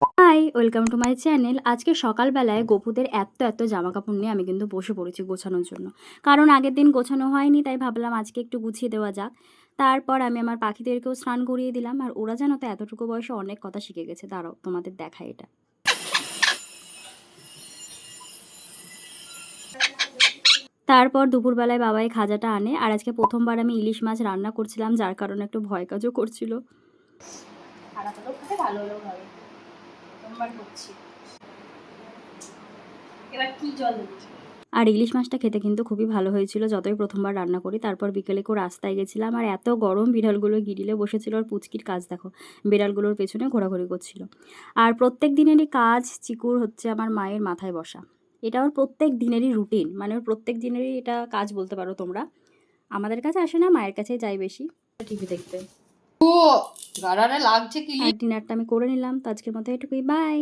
High, welcome to my channel. আজকে সকালবেলায় গপুদের এত জামাকাপড় নিয়ে আমি কিন্তু বসে পড়েছি গোছানোর জন্য। কারণ আগের দিন গোছানো হয়নি, তাই ভাবলাম আজকে একটু গুছিয়ে দেওয়া যাক। তারপর আমি আমার পাখিদেরকেও স্নান করিয়ে দিলাম। আর ওরা জানো তো এতটুকু বয়সে অনেক কথা শিখে গেছে। দাঁড়াও তোমাদের দেখাই এটা। তারপর দুপুরবেলায় বাবাই খাজাটা আনে। আর আজকে প্রথমবার আমি ইলিশ মাছ রান্না করছিলাম, যার কারণে একটু ভয় কাজও করছিল। খারাপ হলেও খাবে, ভালো হলেও খাবে, প্রথমবার করছি। এবার কি জল দিচ্ছি? আর ইলিশ মাছটা খেতে কিন্তু খুবই ভালো হয়েছিল, যতই প্রথমবার রান্না করি। তারপর বিকেলে করে রাস্তায় গেছিলাম, আর এত গরম, বিড়ালগুলো গিরিলে বসেছিল। আর পুচকির কাজ দেখো, বিড়ালগুলোর পেছনে ঘোরাঘুরি করছিল। আর প্রত্যেক দিনেরই কাজ চিকুর হচ্ছে আমার মায়ের মাথায় বসা। এটা ওর প্রত্যেক দিনেরই রুটিন, মানে ওর প্রত্যেক দিনেরই এটা কাজ বলতে পারো তোমরা। আমাদের কাছে আসে না, মায়ের কাছেই যাই বেশি টিভি দেখতে। ও গাড়ারে লাগছে কি। আর ডিনারটা আমি করে নিলাম। তো আজকের মতো এটুকুই, বাই।